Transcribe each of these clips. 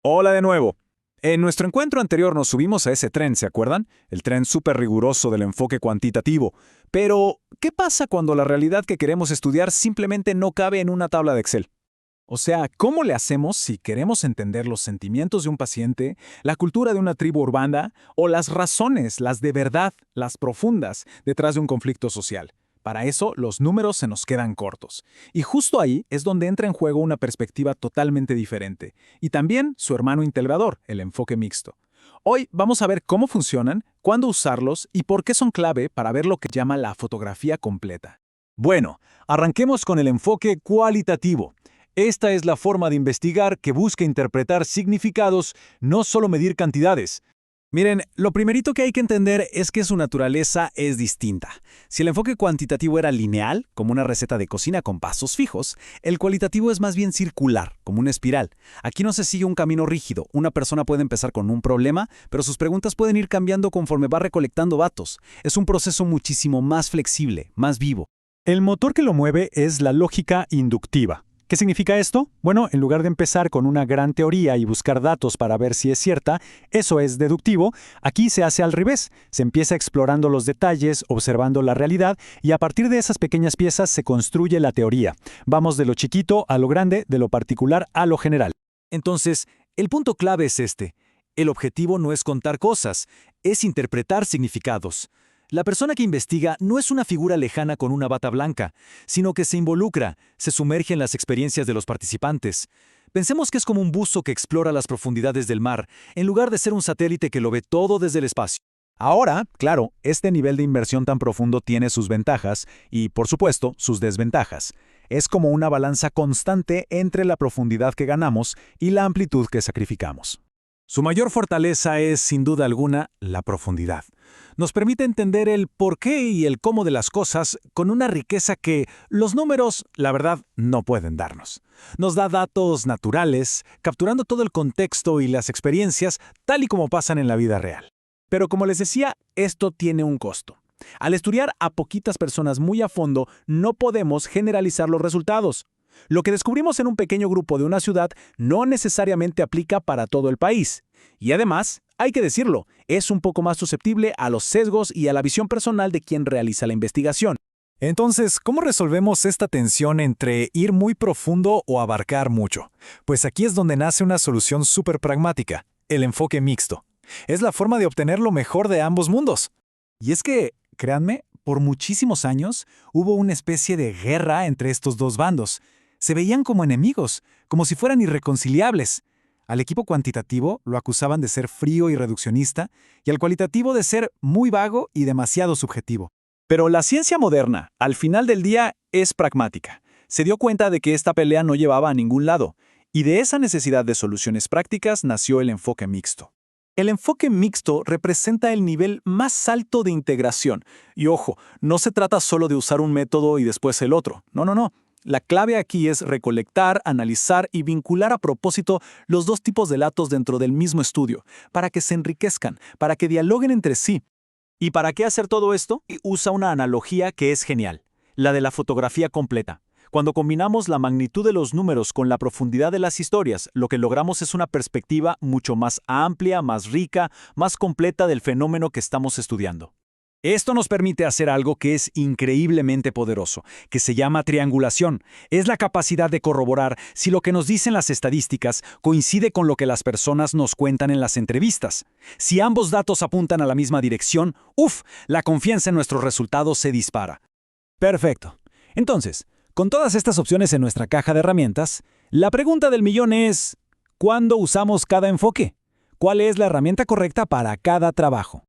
Hola de nuevo. En nuestro encuentro anterior nos subimos a ese tren, ¿se acuerdan? El tren súper riguroso del enfoque cuantitativo. Pero, ¿qué pasa cuando la realidad que queremos estudiar simplemente no cabe en una tabla de Excel? O sea, ¿cómo le hacemos si queremos entender los sentimientos de un paciente, la cultura de una tribu urbana o las razones, las de verdad, las profundas, detrás de un conflicto social? Para eso, los números se nos quedan cortos. Y justo ahí es donde entra en juego una perspectiva totalmente diferente. Y también su hermano integrador, el enfoque mixto. Hoy vamos a ver cómo funcionan, cuándo usarlos y por qué son clave para ver lo que llama la fotografía completa. Bueno, arranquemos con el enfoque cualitativo. Esta es la forma de investigar que busca interpretar significados, no solo medir cantidades. Miren, lo primerito que hay que entender es que su naturaleza es distinta. Si el enfoque cuantitativo era lineal, como una receta de cocina con pasos fijos, el cualitativo es más bien circular, como una espiral. Aquí no se sigue un camino rígido. Una persona puede empezar con un problema, pero sus preguntas pueden ir cambiando conforme va recolectando datos. Es un proceso muchísimo más flexible, más vivo. El motor que lo mueve es la lógica inductiva. ¿Qué significa esto? Bueno, en lugar de empezar con una gran teoría y buscar datos para ver si es cierta, eso es deductivo, aquí se hace al revés. Se empieza explorando los detalles, observando la realidad y a partir de esas pequeñas piezas se construye la teoría. Vamos de lo chiquito a lo grande, de lo particular a lo general. Entonces, el punto clave es este. El objetivo no es contar cosas, es interpretar significados. La persona que investiga no es una figura lejana con una bata blanca, sino que se involucra, se sumerge en las experiencias de los participantes. Pensemos que es como un buzo que explora las profundidades del mar, en lugar de ser un satélite que lo ve todo desde el espacio. Ahora, claro, este nivel de inversión tan profundo tiene sus ventajas y, por supuesto, sus desventajas. Es como una balanza constante entre la profundidad que ganamos y la amplitud que sacrificamos. Su mayor fortaleza es, sin duda alguna, la profundidad. Nos permite entender el porqué y el cómo de las cosas con una riqueza que los números, la verdad, no pueden darnos. Nos da datos naturales, capturando todo el contexto y las experiencias tal y como pasan en la vida real. Pero como les decía, esto tiene un costo. Al estudiar a poquitas personas muy a fondo, no podemos generalizar los resultados. Lo que descubrimos en un pequeño grupo de una ciudad no necesariamente aplica para todo el país. Y además, hay que decirlo, es un poco más susceptible a los sesgos y a la visión personal de quien realiza la investigación. Entonces, ¿cómo resolvemos esta tensión entre ir muy profundo o abarcar mucho? Pues aquí es donde nace una solución súper pragmática, el enfoque mixto. Es la forma de obtener lo mejor de ambos mundos. Y es que, créanme, por muchísimos años hubo una especie de guerra entre estos dos bandos. Se veían como enemigos, como si fueran irreconciliables. Al equipo cuantitativo lo acusaban de ser frío y reduccionista, y al cualitativo de ser muy vago y demasiado subjetivo. Pero la ciencia moderna, al final del día, es pragmática. Se dio cuenta de que esta pelea no llevaba a ningún lado, y de esa necesidad de soluciones prácticas nació el enfoque mixto. El enfoque mixto representa el nivel más alto de integración. Y ojo, no se trata solo de usar un método y después el otro. No. La clave aquí es recolectar, analizar y vincular a propósito los dos tipos de datos dentro del mismo estudio, para que se enriquezcan, para que dialoguen entre sí. ¿Y para qué hacer todo esto? Usa una analogía que es genial, la de la fotografía completa. Cuando combinamos la magnitud de los números con la profundidad de las historias, lo que logramos es una perspectiva mucho más amplia, más rica, más completa del fenómeno que estamos estudiando. Esto nos permite hacer algo que es increíblemente poderoso, que se llama triangulación. Es la capacidad de corroborar si lo que nos dicen las estadísticas coincide con lo que las personas nos cuentan en las entrevistas. Si ambos datos apuntan a la misma dirección, la confianza en nuestros resultados se dispara. Perfecto. Entonces, con todas estas opciones en nuestra caja de herramientas, la pregunta del millón es, ¿cuándo usamos cada enfoque? ¿Cuál es la herramienta correcta para cada trabajo?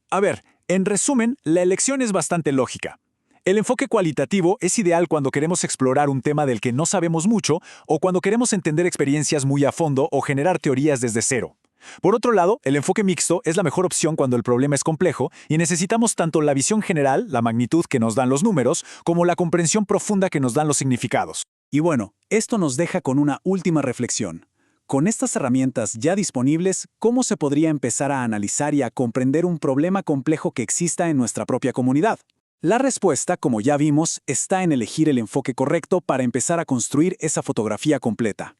A ver, en resumen, la elección es bastante lógica. El enfoque cualitativo es ideal cuando queremos explorar un tema del que no sabemos mucho o cuando queremos entender experiencias muy a fondo o generar teorías desde cero. Por otro lado, el enfoque mixto es la mejor opción cuando el problema es complejo y necesitamos tanto la visión general, la magnitud que nos dan los números, como la comprensión profunda que nos dan los significados. Y bueno, esto nos deja con una última reflexión. Con estas herramientas ya disponibles, ¿cómo se podría empezar a analizar y a comprender un problema complejo que exista en nuestra propia comunidad? La respuesta, como ya vimos, está en elegir el enfoque correcto para empezar a construir esa fotografía completa.